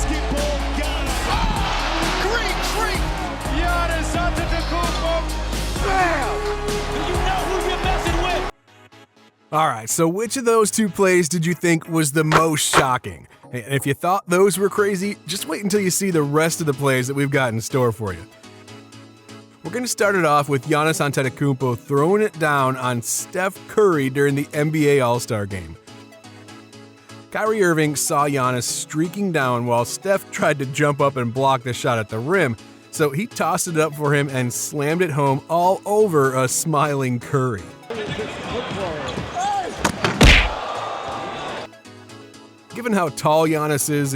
basketball god. Oh, great freak! Giannis Antetokounmpo. Bam! Do you know who you're messing with? All right, so which of those two plays did you think was the most shocking? And if you thought those were crazy, just wait until you see the rest of the plays that we've got in store for you. We're going to start it off with Giannis Antetokounmpo throwing it down on Steph Curry during the NBA All-Star Game. Kyrie Irving saw Giannis streaking down while Steph tried to jump up and block the shot at the rim, so he tossed it up for him and slammed it home all over a smiling Curry. Given how tall Giannis is,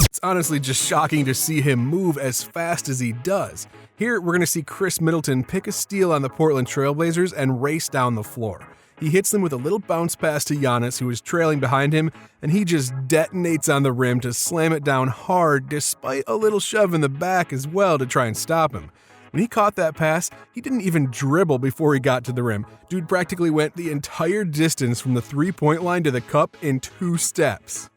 it's honestly just shocking to see him move as fast as he does. Here, we're going to see Chris Middleton pick a steal on the Portland Trailblazers and race down the floor. He hits them with a little bounce pass to Giannis, who is trailing behind him, and he just detonates on the rim to slam it down hard, despite a little shove in the back as well to try and stop him. When he caught that pass, he didn't even dribble before he got to the rim. Dude practically went the entire distance from the three-point line to the cup in 2 steps.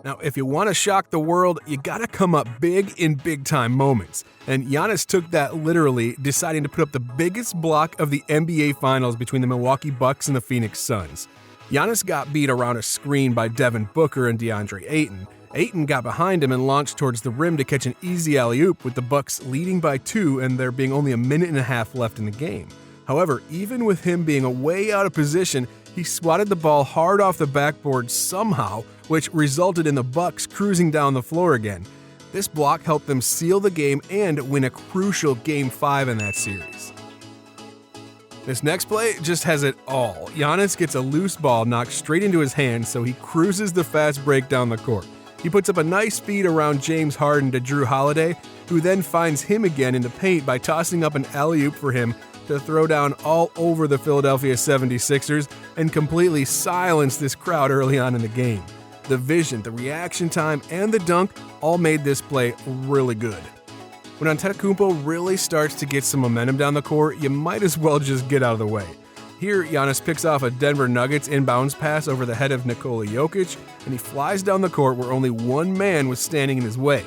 Now, if you want to shock the world, you gotta come up big in big-time moments. And Giannis took that literally, deciding to put up the biggest block of the NBA Finals between the Milwaukee Bucks and the Phoenix Suns. Giannis got beat around a screen by Devin Booker and DeAndre Ayton. Ayton got behind him and launched towards the rim to catch an easy alley-oop, with the Bucks leading by 2 and there being only a minute and a half left in the game. However, even with him being way out of position, he swatted the ball hard off the backboard somehow, which resulted in the Bucks cruising down the floor again. This block helped them seal the game and win a crucial Game 5 in that series. This next play just has it all. Giannis gets a loose ball knocked straight into his hand, so he cruises the fast break down the court. He puts up a nice feed around James Harden to Drew Holiday, who then finds him again in the paint by tossing up an alley-oop for him to throw down all over the Philadelphia 76ers and completely silence this crowd early on in the game. The vision, the reaction time, and the dunk all made this play really good. When Antetokounmpo really starts to get some momentum down the court, you might as well just get out of the way. Here, Giannis picks off a Denver Nuggets inbounds pass over the head of Nikola Jokic, and he flies down the court where only one man was standing in his way.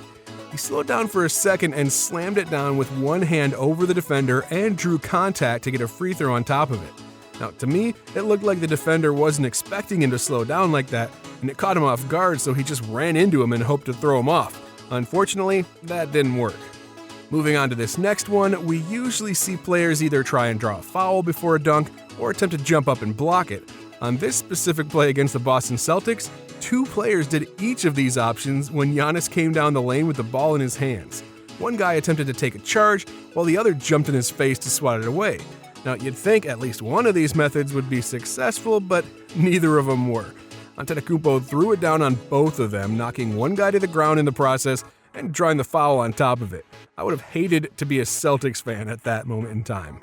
He slowed down for a second and slammed it down with one hand over the defender and drew contact to get a free throw on top of it. Now, to me, it looked like the defender wasn't expecting him to slow down like that, and it caught him off guard, so he just ran into him and hoped to throw him off. Unfortunately, that didn't work. Moving on to this next one, we usually see players either try and draw a foul before a dunk or attempt to jump up and block it. On this specific play against the Boston Celtics, 2 players did each of these options when Giannis came down the lane with the ball in his hands. One guy attempted to take a charge, while the other jumped in his face to swat it away. Now, you'd think at least one of these methods would be successful, but neither of them were. Antetokounmpo threw it down on both of them, knocking one guy to the ground in the process and drawing the foul on top of it. I would have hated to be a Celtics fan at that moment in time.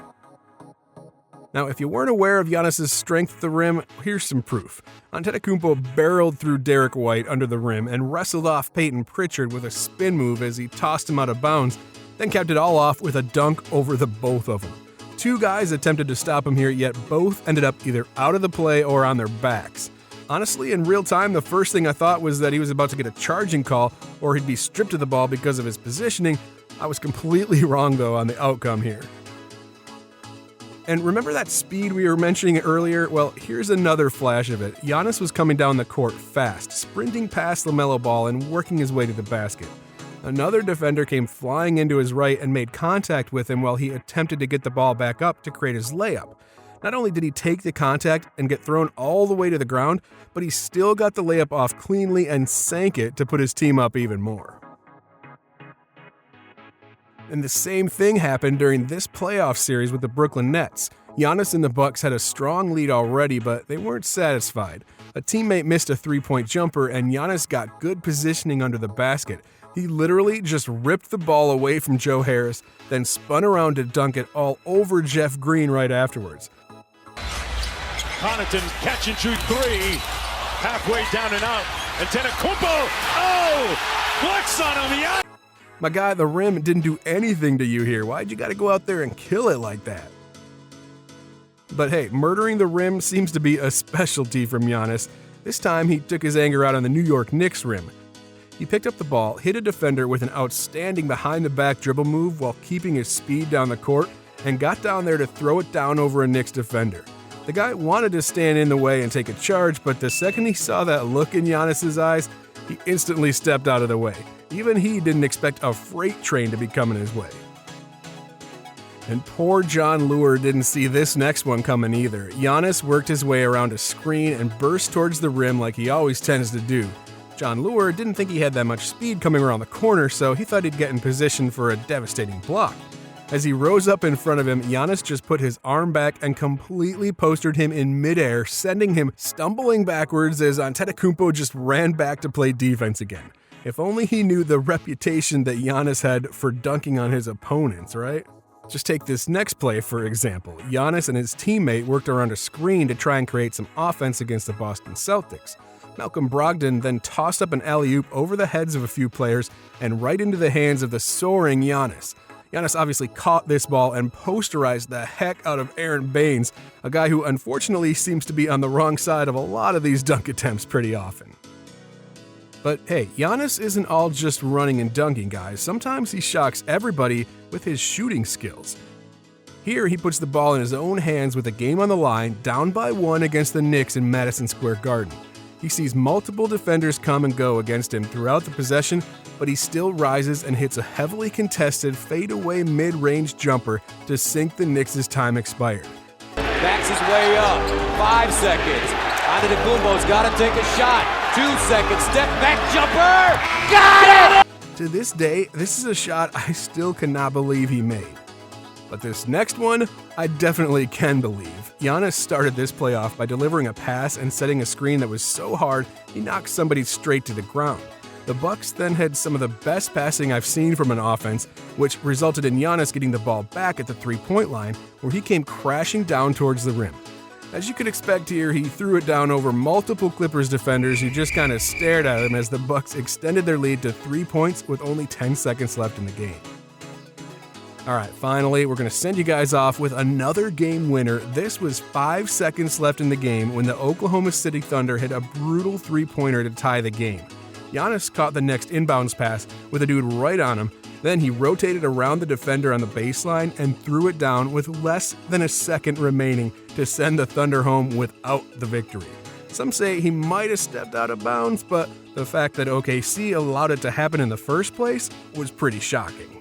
Now, if you weren't aware of Giannis' strength at the rim, here's some proof. Antetokounmpo barreled through Derek White under the rim and wrestled off Peyton Pritchard with a spin move as he tossed him out of bounds, then capped it all off with a dunk over the both of them. 2 guys attempted to stop him here, yet both ended up either out of the play or on their backs. Honestly, in real time, the first thing I thought was that he was about to get a charging call or he'd be stripped of the ball because of his positioning. I was completely wrong, though, on the outcome here. And remember that speed we were mentioning earlier? Well, here's another flash of it. Giannis was coming down the court fast, sprinting past LaMelo Ball and working his way to the basket. Another defender came flying into his right and made contact with him while he attempted to get the ball back up to create his layup. Not only did he take the contact and get thrown all the way to the ground, but he still got the layup off cleanly and sank it to put his team up even more. And the same thing happened during this playoff series with the Brooklyn Nets. Giannis and the Bucks had a strong lead already, but they weren't satisfied. A teammate missed a three-point jumper, and Giannis got good positioning under the basket. He literally just ripped the ball away from Joe Harris, then spun around to dunk it all over Jeff Green right afterwards. Connaughton catch and shoot 3, halfway down and out. Antetokounmpo, flex on him, yeah! My guy, the rim didn't do anything to you here. Why'd you gotta go out there and kill it like that? But hey, murdering the rim seems to be a specialty from Giannis, This time, he took his anger out on the New York Knicks rim. He picked up the ball, hit a defender with an outstanding behind-the-back dribble move while keeping his speed down the court, and got down there to throw it down over a Knicks defender. The guy wanted to stand in the way and take a charge, but the second he saw that look in Giannis's eyes, he instantly stepped out of the way. Even he didn't expect a freight train to be coming his way. And poor Jon Leuer didn't see this next one coming either. Giannis worked his way around a screen and burst towards the rim like he always tends to do. Jon Leuer didn't think he had that much speed coming around the corner, so he thought he'd get in position for a devastating block. As he rose up in front of him, Giannis just put his arm back and completely postered him in midair, sending him stumbling backwards as Antetokounmpo just ran back to play defense again. If only he knew the reputation that Giannis had for dunking on his opponents, right? Just take this next play, for example. Giannis and his teammate worked around a screen to try and create some offense against the Boston Celtics. Malcolm Brogdon then tossed up an alley-oop over the heads of a few players and right into the hands of the soaring Giannis. Giannis obviously caught this ball and posterized the heck out of Aaron Baines, a guy who unfortunately seems to be on the wrong side of a lot of these dunk attempts pretty often. But hey, Giannis isn't all just running and dunking, guys. Sometimes he shocks everybody with his shooting skills. Here, he puts the ball in his own hands with a game on the line, down by 1 against the Knicks in Madison Square Garden. He sees multiple defenders come and go against him throughout the possession, but he still rises and hits a heavily contested fadeaway mid-range jumper to sink the Knicks' time expired. Backs his way up. 5 seconds. Antetokounmpo's got to take a shot. 2 seconds. Step back jumper. Got it! To this day, this is a shot I still cannot believe he made. But this next one, I definitely can believe. Giannis started this play off by delivering a pass and setting a screen that was so hard he knocked somebody straight to the ground. The Bucks then had some of the best passing I've seen from an offense, which resulted in Giannis getting the ball back at the three-point line, where he came crashing down towards the rim. As you could expect here, he threw it down over multiple Clippers defenders who just kind of stared at him as the Bucks extended their lead to 3 points with only 10 seconds left in the game. Alright, finally, we're going to send you guys off with another game winner. This was 5 seconds left in the game when the Oklahoma City Thunder hit a brutal three-pointer to tie the game. Giannis caught the next inbounds pass with a dude right on him. Then he rotated around the defender on the baseline and threw it down with less than a second remaining to send the Thunder home without the victory. Some say he might have stepped out of bounds, but the fact that OKC allowed it to happen in the first place was pretty shocking.